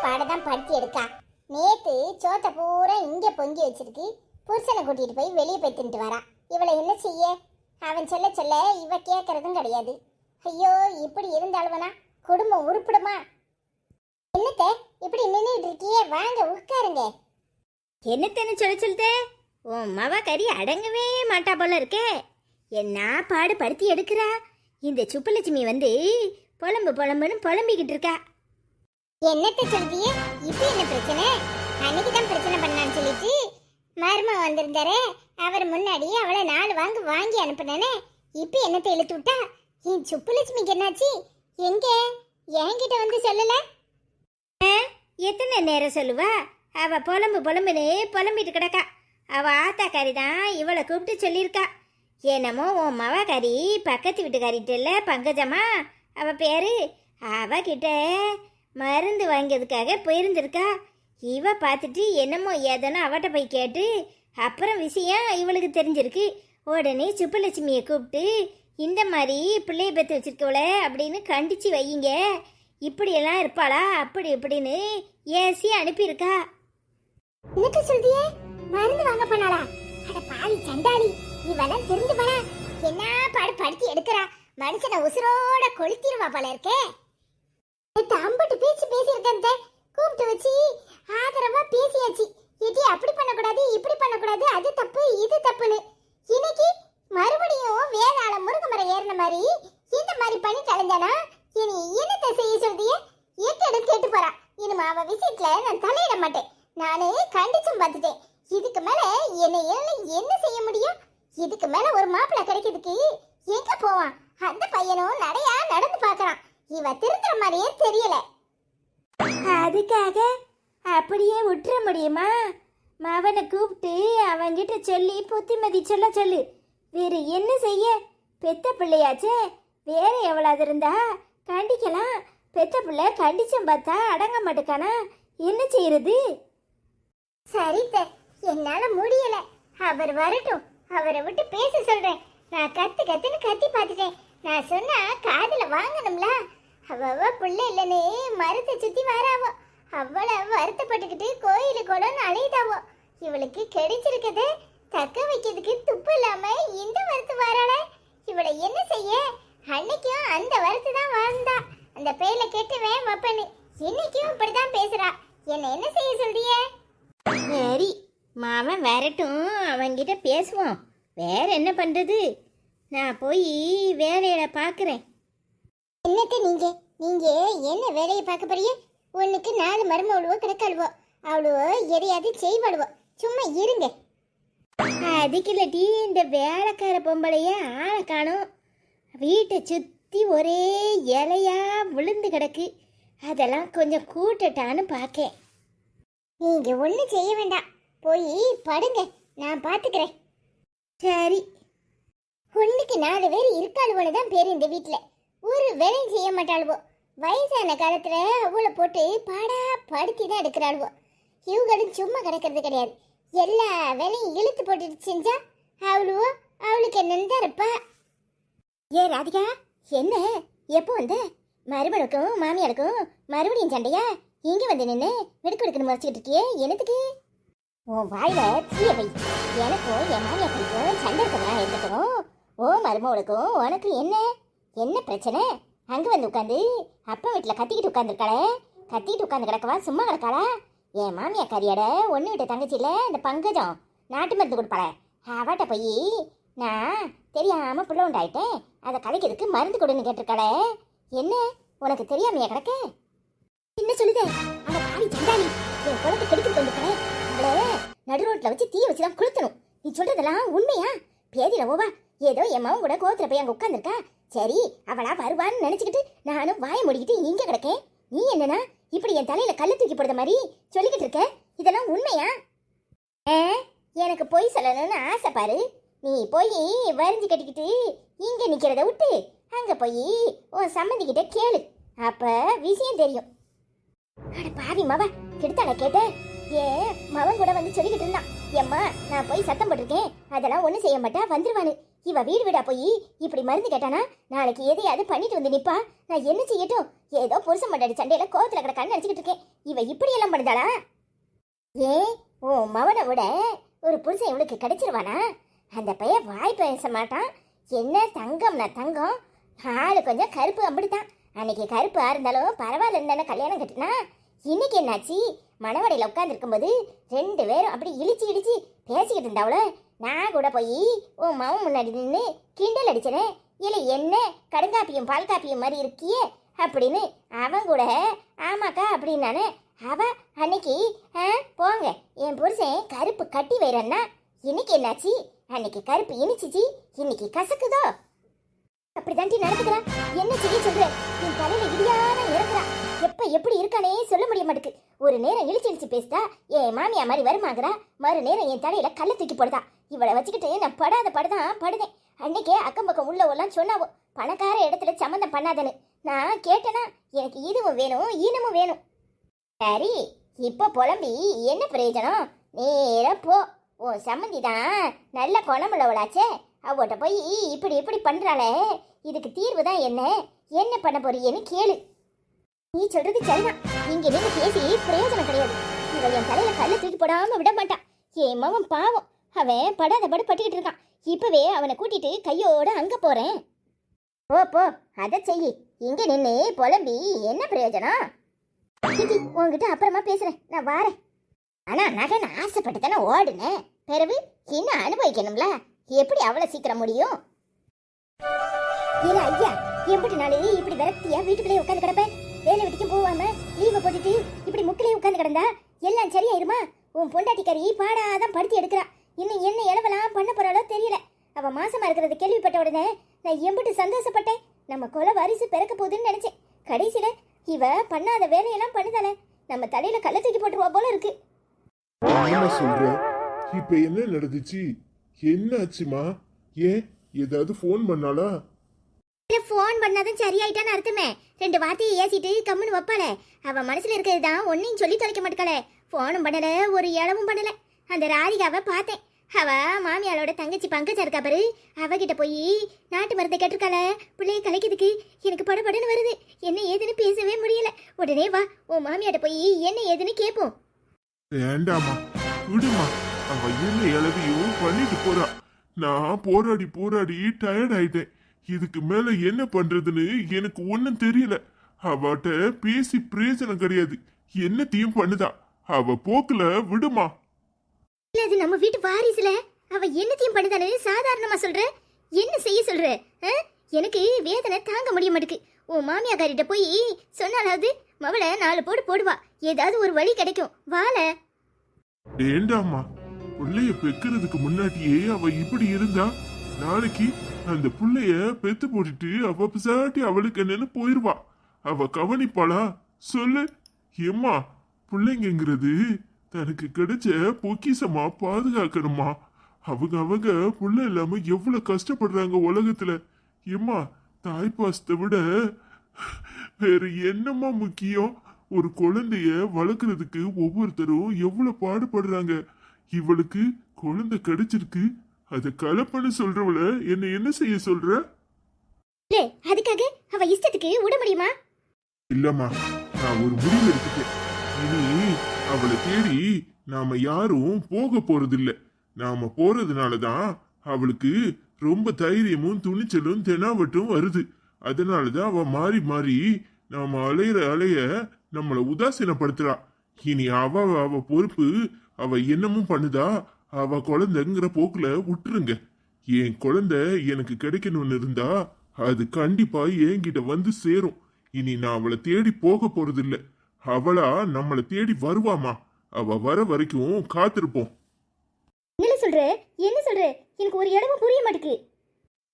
பாடதான் படுத்தி எடுக்கா. நேத்து சோத்த பூரா இங்க பொங்கி வச்சிருக்கு. புருஷனை கூட்டிட்டு போய் வெளியே போய் தின்ட்டு வரா. இவளை என்ன செய்ய? அவன் சொல்ல சொல்ல இவ கேட்கறதும் கிடையாது. ஐயோ, இப்படி இருந்தாலுவனா குடும்பம் உருப்பிடுமா? என்னத்த இப்படி நின்றுட்டு இருக்கியே, வாங்க உட்காருங்க. என்னத்தன்னு சொல்லுதே, உன் மவ கறி அடங்கவே மாட்டா போல இருக்கே. என்ன பாடு படுத்தி எடுக்கிறா. இந்த சுப்புலட்சுமி வந்து புலம்புன்னு புலம்பிக்கிட்டு இருக்கா. என்னத்த சொல்றியே? இப்ப என்ன பிரச்சனை? அன்னைக்குதான் பிரச்சனை பண்ணான்னு சொல்லிட்டு மருமா வந்திருந்தாரே, அவர் முன்னாடி அவளை 4 வாங்கி அனுப்புனானே. இப்ப என்னத்தை இழுத்து விட்டா? என் சுப்புலட்சுமிக்கு என்னாச்சு? எங்க என்கிட்ட வந்து சொல்லல? எத்தனை நேரம் சொல்லுவா? அவ புலம்புன்னு புலம்பிட்டு கிடக்கா. அவ ஆத்தாக்காரி தான் இவளை கூப்பிட்டு சொல்லியிருக்கா. என்னமோ உன் மவக்காரி பக்கத்து வீட்டுக்காரிட்ட இல்ல, பங்கஜமா அவ பேரு, அவகிட்ட மருந்து வாங்கியதுக்காக போயிருந்திருக்கா. இவ பார்த்துட்டு என்னமோ ஏதோன்னு அவட்ட போய் கேட்டு அப்புறம் விஷயம் இவளுக்கு தெரிஞ்சிருக்கு. உடனே சுப்புலட்சுமியை கூப்பிட்டு இந்த மாதிரி பிள்ளைய பெற்று வச்சிருக்கவள அப்படின்னு கண்டிச்சு வையுங்க, இப்படியெல்லாம் இருப்பாளா அப்படி இப்படின்னு ஏசி அனுப்பியிருக்கா. என்னத்த சொல்றியே? மருந்து வாங்க போனாளா? அட பாவி சண்டாளி, இவெல்லாம் திருந்து போனா என்ன பாடு படுத்தி எடுக்கிறா. மனுஷனை உசுரோட கொளுத்திடுவா போல இருக்கே. அம்பட்டு பேசியிருக்கேன், கூப்பிட்டு வச்சு ஆதரவா பேசியாச்சு. ஏடி அப்படி பண்ணக்கூடாது, இப்படி பண்ணக்கூடாது, அது தப்பு இது தப்புன்னு. இன்னைக்கு மறுபடியும் வேதாள முருங்க மரம் ஏறின மாதிரி இந்த மாதிரி பண்ணி கலைஞ்சானா இனி என்னத்தை செய்ய சொல்றியே? ஏக்கேடும் கேட்டு போறா. இனிமே அவ விஷயத்துல நான் தலையிட மாட்டேன். நானே கண்டிச்சும் பார்த்துட்டேன். இதுக்கு மேல என்ன செய்ய முடியும்? இதுக்கு மேல ஒரு மாப்பிள்ளை கிடைக்கிறதுக்கு எங்க போவான்? அந்த பையனும் நடையா நடந்து பாக்குறான். இவ திருத்துற மாதிரியே தெரியல. அதுக்காக அப்படியே விட்டுற முடியுமா? மவனை கூப்பிட்டு அவங்கிட்ட சொல்லி புத்திமதி சொல்ல சொல்லு. வேறு என்ன செய்ய? பெத்த பிள்ளையாச்சே, வேற எவ்வளவு இருந்தா கண்டிக்கலாம். பெத்த பிள்ளை கண்டிச்சும் பார்த்தா அடங்க மாட்டேக்கானா, என்ன செய்யறது? சரித்த, என்னால முடியல. அவர் வரட்டும், அவரை விட்டு பேச சொல்றேன். நான் கத்துன்னு கத்தி பார்த்துட்டேன். நான் சொன்னா காதுல வாங்கணும்ல. அவ பிள்ளை இல்லைன்னு மரத்தை சுத்தி வராவோ. அவளை வருத்தப்பட்டுக்கிட்டு கோயிலுக்கு கூட அலையுதாவோ. இவளுக்கு கிடைச்சிருக்கத தக்க வைக்கிறதுக்கு துப்பு இல்லாம இந்த வருத்து வராள. இவளை என்ன செய்ய? அன்னைக்கும் அந்த வருத்து தான் வாழ்ந்தா. அந்த பேர்ல கேட்டுவேன் வப்பன்னு. இன்னைக்கும் இப்படிதான் பேசுறா. என்ன செய்ய சொல்றிய? சரி, மாமன் வரட்டும், அவங்கிட்ட பேசுவோம். வேற என்ன பண்றது? நான் போய் வேலையில பாக்குறேன். என்னத்த நீங்க என்ன வேலையை பார்க்க போறிய? ஒண்ணுக்கு 4 மருமவளுவோ கிடக்காளுவோ, அவளுவோ எதையாவது செய்வாளுவோ. சும்மா இருங்க. அதுக்கு இல்லட்டி இந்த வேலைக்கார பொம்பளைய ஆளை காணும். வீட்டை சுத்தி ஒரே இலையா விழுந்து கிடக்கு. அதெல்லாம் கொஞ்சம் கூட்டட்டான்னு பார்க்கேன். நீங்க ஒண்ணும் செய்ய வேண்டாம், போய் படுங்க, நான் பாத்துக்கிறேன். சரி. ஒண்ணுக்கு 4 பேர் இருக்காளுவோன்னு தான் பேரு இந்த வீட்டுல. ஒரு வேலையும் செய்ய மாட்டாளுவோ. வயசான காலத்துல அவளை போட்டு பாடா படுத்தி தான் எடுக்கிறாளுவோ. இவங்களும் சும்மா கிடக்கிறது கிடையாது. எல்லா வேலையும் இழுத்து போட்டுட்டு செஞ்சா அவளுக்கு என்னன்னு இருப்பா. ஏ ராதிகா, என்ன எப்போ வந்த? மருமனுக்கும் மாமியாருக்கும் மறுபடியும் சண்டையா? இங்க வந்து நின்று வெடுக்கெடுக்கணும் முறைச்சிக்கிட்டு இருக்கியே, என்னத்துக்கு? உன் வாயில தீய வை. எனக்கும் என் மாமியாருக்கும் சண்டை இருக்கிறதா இருக்கட்டும். ஓ மருமவளுக்கும் உனக்கு என்ன பிரச்சனை? அங்க வந்து உட்காந்து அப்பா வீட்டுல கத்திக்கிட்டு உட்காந்து கிடக்கவா? சும்மா கிடக்காளா? என் மாமியா கறியோட ஒன்று விட்ட தங்கச்சியில இந்த பங்கஜம் நாட்டு மருந்து கொடுப்பாள, அவட்ட போய் நான் தெரியாம புள்ள உண்டாயிட்டேன், அதை கலைக்கிறதுக்கு மருந்து கொடுன்னு கேட்டிருக்காளே. என்ன உனக்கு தெரியாமையா கிடக்க? என்ன சொல்லுதே அந்த பாவி சண்டாளி? என் குளத்தை கெடுத்துட்டு வந்துருக்கேன். அவளை நடு ரோட்ல வச்சு தீய வச்சுதான் கொளுத்தணும். நீ சொல்றதெல்லாம் உண்மையா? பேதில ஓவா ஏதோ என் மகன் கூட கோவத்துல போய் அங்க உட்காந்துருக்கா. சரி, அவளா வருவான்னு நினைச்சுக்கிட்டு நானும் வாய முடிக்கிட்டு இங்க கிடக்கேன். நீ என்னன்னா இப்படி என் தலையில கல்லு தூக்கி போடுற மாதிரி சொல்லிக்கிட்டு இருக்க? இதெல்லாம் உண்மையா? எனக்கு போய் சொல்லணும்னு ஆசை பாரு. நீ போய் வரிஞ்சு கட்டிக்கிட்டு இங்க நிக்கிறத விட்டு அங்க போய் உன் சம்மந்திக்கிட்ட கேளு, அப்ப விஷயம் தெரியும். அட பாவி மவ, கெடுத்தால கேட்ட? மவன் கூட வந்து சொல்லிக்கிட்டு இருந்தான், எம்மா நான் போய் சத்தம் போட்டிருக்கேன், அதெல்லாம் ஒன்றும் செய்ய மாட்டா, வந்துருவானு. இவ வீடு வீடா போய் இப்படி மருந்து கேட்டானா நாளைக்கு எதையாவது பண்ணிட்டு வந்து நிப்பா. நான் என்ன செய்யட்டும்? ஏதோ புருஷன் மண்டாடி சண்டையில கோவத்துல கிட கண்ணு அடிச்சுக்கிட்டு இருக்கேன். இவ இப்படி எல்லாம் பண்ணுதாளா? ஏன் ஓ மவனை விட ஒரு புருஷன் இவளுக்கு கிடைச்சிருவானா? அந்த பையன் வாய் பேச மாட்டான். என்ன தங்கம்னா தங்கம், ஆளு கொஞ்சம் கருப்பு அப்படித்தான். அன்னைக்கு கருப்பா இருந்தாலும் பரவாயில்ல இருந்தானே கல்யாணம் கட்டினா. இன்னைக்கு என்னாச்சு? மணவடையில் உட்கார்ந்து இருக்கும்போது 2 பேரும் அப்படி இழிச்சு இழிச்சு பேசிக்கிட்டு இருந்தாவள. நான் கூட போய் உன் மாவன் முன்னாடி நின்று கிண்டல் அடிச்சனே, இல்லை என்ன கடுங்காப்பியும் பால் காப்பியும் மாதிரி இருக்கியே அப்படின்னு. அவன் கூட ஆமாக்கா அப்படின்னானே. அவ அன்னைக்கு போங்க என் புருஷன் கருப்பு கட்டி வைரன்னா. இன்னைக்கு என்னாச்சு? அன்னைக்கு கருப்பு இனிச்சிச்சு, இன்னைக்கு கசக்குதோ? அப்படிதான்டி நடந்துக்கிறா. என்ன செய்ய சொல்ற? என் தலையில இடியான இறக்குறா. எப்ப எப்படி இருக்கானே சொல்ல முடிய மாட்டுக்கு. ஒரு நேரம் இழிச்சு இழிச்சு பேசிட்டா என் மாமியா மாதிரி வருமாங்கிறா, மறு நேரம் என் தலையில கல்ல தூக்கி போடுதா. இவளை வச்சுக்கிட்டு நான் படாத படுதான் படுதேன். அன்னைக்கே அக்கம் பக்கம் உள்ளவெல்லாம் சொன்னாவோ பணக்கார இடத்துல சம்மந்தம் பண்ணாதன்னு. நான் கேட்டேனா எனக்கு இதுவும் வேணும் ஈனமும் வேணும். சரி இப்போ புலம்பி என்ன பிரயோஜனம்? நேரா போ. உன் சம்மந்தி தான் நல்ல குணமுள்ளவளாச்சே, அவட்ட போய் இப்படி இப்படி பண்றாளே, இதுக்கு தீர்வு தான் என்ன? என்ன பண்ண போறீன்னு கேளு. நீ சொல்றது சரிதான். இங்க நின்று பேசி பிரயோஜனம் கிடையாது. இவ என் தலையில கல்ல தூக்கி போடாம விட மாட்டான். என் மகன் பாவம், அவன் படாத படு பட்டுக்கிட்டு இருக்கான். இப்பவே அவனை கூட்டிட்டு கையோட அங்க போறேன். போ போ, அதை செய்யி. இங்க நின்று புலம்பி என்ன பிரயோஜனம்? உங்ககிட்ட அப்புறமா பேசுறேன், நான் வாரேன். ஆனா நகன் ஆசைப்பட்டு தானே ஓடுனேன். பிறகு இன்னும் அனுபவிக்கணும்ல. எப்படி அவ்வளவு சீக்கிரம் முடியும்? இல்ல ஐயா, எப்படி நாளே இப்படி விரக்தியா வீட்டுக்குள்ளே உட்காந்து கிடப்பேன்? வேலை வெட்டிக்கும் போவாம லீவை போட்டுட்டு இப்படி முக்கிலே உட்காந்து கிடந்தா எல்லாம் சரியாயிருமா? உன் பொண்டாட்டிக்காரி பாடாதான் படுத்தி எடுக்கிறா. இன்னும் என்ன இளவெல்லாம் பண்ண போறாளோ தெரியல. அவ மாசமா இருக்கிறது கேள்விப்பட்ட உடனே நான் எம்பிட்டு சந்தோஷப்பட்டேன். நம்ம கொலை வாரிசு பிறக்க போகுதுன்னு நினைச்சேன். கடைசியில இவ பண்ணாத வேலையெல்லாம் பண்ணுதால நம்ம தலையில கள்ள தூக்கி போட்டுருவா போல இருக்கு. என்ன சொல்ற? இப்ப என்ன நடந்துச்சு? என்ன ஆச்சுமா? ஏன் ஏதாவது போன் பண்ணாளா? போன் பண்ணாதான் சரியாயிட்டான்னு அர்த்தமே. 2 வார்த்தையை ஏசிட்டு கம்முன்னு வைப்பாளே. அவ மனசுல இருக்கிறதுதான் ஒன்னையும் சொல்லி தொலைக்க மாட்டாளே. போனும் பண்ணல, ஒரு இளவும் பண்ணல. அந்த ராதிகாவை பார்த்தேன். அவ மாமியாளோட தங்கச்சி பங்கஜா இருக்கா பாரு, அவகிட்ட போய் நாட்டு மருந்தை கேட்டிருக்காள பிள்ளைய கலைக்கிறதுக்கு. எனக்கு படபடன்னு வருது. என்ன ஏதுன்னு பேசவே முடியல. உடனே வா உன் மாமியாட்ட போய் என்ன ஏதுன்னு கேட்போம். வேண்டாமா, விடுமா. அவ என்ன இளவியும் பண்ணிட்டு போறா. நான் போராடி போராடி டயர்ட் ஆயிட்டேன். இதுக்கு மேல என்ன பண்றதுன்னு எனக்கு ஒன்னும் தெரியல. அவட்ட பேசி பிரயோஜனம் கிடையாது. என்னத்தையும் பண்ணுதா. அவ போக்குல விடுமா. இல்ல அது நம்ம வீட்டு வாரிசுல அவ என்னத்தையும் பண்ணுதானு சாதாரணமா சொல்ற. என்ன செய்ய சொல்ற? எனக்கு வேதனை தாங்க முடிய மாட்டுக்கு. உன் மாமியாக்காரிட்ட போய் சொன்னாலாவது மவளை 4 போடு போடுவா. ஏதாவது ஒரு வழி கிடைக்கும். வாழ வேண்டாமா. புள்ளைய பெக்கிறதுக்கு முன்னாடியே அவ இப்படி இருந்தா நாளைக்கு அந்த புள்ளைய பெத்து போட்டுட்டு அவ பிசாட்டி அவளுக்கு என்னன்னு போயிருவா. அவ கவனிப்பாளா சொல்லு? ஏம்மா, பிள்ளைங்கிறது தனக்கு கிடைச்ச பொக்கிசமா பாதுகாக்கணுமா. அவங்க புள்ள இல்லாம எவ்வளவு கஷ்டப்படுறாங்க உலகத்துல. ஏம்மா, தாய்ப்பாசத்தை விட வேற என்னம்மா முக்கியம்? ஒரு குழந்தைய வளர்க்கறதுக்கு ஒவ்வொருத்தரும் எவ்வளவு பாடுபடுறாங்க. இவளுக்கு குழந்தை கிடைச்சிருக்கு, அத கலப்பன்னு சொல்றவள என்ன செய்ய சொல்ற? அதுக்காக அவ இஷ்டத்துக்கு விட முடியுமா? இல்லம்மா, நான் ஒரு முடிவு எடுத்துட்டேன். இனி அவளை தேடி நாம யாரும் போக போறதில்ல. நாம போறதுனாலதான் அவளுக்கு ரொம்ப தைரியமும் துணிச்சலும் தெனாவட்டும் வருது. அதனாலதான் அவ மாறி மாறி நாம அலைய நம்மளை உதாசீனப்படுத்துறா. இனி அவ பொறுப்பு. அவ என்னமும் பண்ணுதா. அவ குழந்தைங்கிற போக்குல விட்டுருங்க. என் குழந்தை எனக்கு கிடைக்கணும்னு இருந்தா அது கண்டிப்பா என்கிட்ட வந்து சேரும். இனி நான் அவளை தேடி போக போறதில்ல. அவளா நம்மளை தேடி வருவாமா. அவ வர வரைக்கும் காத்திருப்போம். என்ன சொல்ற? எனக்கு ஒரு இடமும் புரிய மாட்டேங்குது.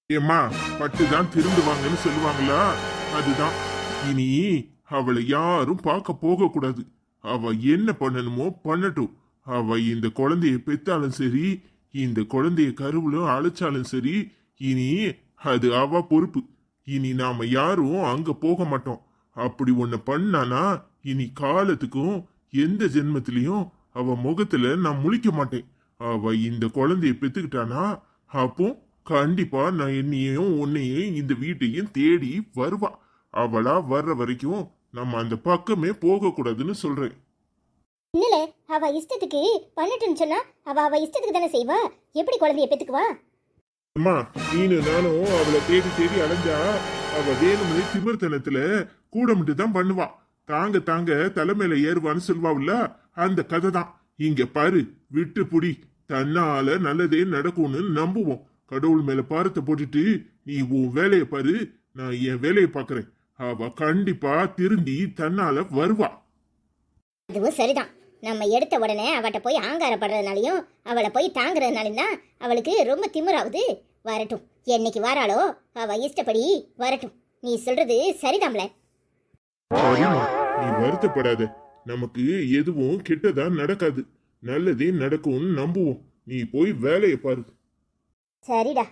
ஏம்மா, பட்டுதான் திருந்துவாங்கன்னு சொல்லுவாங்களா, அதுதான். இனி அவளை யாரும் பார்க்க போக கூடாது. அவ என்ன பண்ணணுமோ பண்ணட்டும். அவ இந்த குழந்தைய பெத்தாலும் சரி, இந்த குழந்தைய கருவிலும் அழைச்சாலும் சரி, இனி அது அவ பொறுப்பு. இனி நாம யாரும் அங்க போக மாட்டோம். அப்படி ஒண்ணு பண்ணானா இனி காலத்துக்கும் எந்த ஜென்மத்திலையும் அவ முகத்துல நான் முழிக்க மாட்டேன். அவ இந்த குழந்தைய பெத்துக்கிட்டானா அப்போ கண்டிப்பா நான் என்னையும் உன்னையும் இந்த வீட்டையும் தேடி வருவா. அவளா வர்ற வரைக்கும் நம்ம அந்த பக்கமே போக கூடாதுன்னு சொல்றேன். இல்ல, அவ இஷ்டத்துக்கு பண்ணட்டுன்னு சொன்னா அவ இஷ்டத்துக்கு தானே செய்வா. எப்படி குழந்தைய பெத்துக்குவா? அம்மா, நீனு நானும் அவளை தேடி தேடி அலைஞ்சா அவ வேணும்னே திமிர்த்தனத்துல கூடமிட்டு தான் பண்ணுவா. தாங்க தாங்க தலைமையில ஏறுவான்னு சொல்வாவுல்ல, அந்த கதை தான். இங்க பாரு, விட்டு புடி, தன்னால நல்லதே நடக்கும்னு நம்புவோம். கடவுள் மேல பாரத்தை போட்டுட்டு நீ உன் வேலையை பாரு, நான் என் வேலையை பாக்குறேன். அவ கண்டிப்பா திருந்தி தன்னால வருவா. அதுவும் சரிதான். நம்ம எடுத்த உடனே அவட்ட போய் ஆங்காரப்படுறதுனாலையும் அவளை போய் தாங்குறதுனாலையும் தான் அவளுக்கு ரொம்ப திமிராகுது. வரட்டும், என்னைக்கு வாராளோ அவ இஷ்டப்படி வரட்டும். நீ சொல்றது சரிதாம்ல. சரிம்மா, நீ வருத்தப்படாத. நமக்கு எதுவும் கெட்டதா நடக்காது, நல்லதே நடக்கும்னு நம்புவோம். நீ போய் வேலையை பாரு. சரிடா.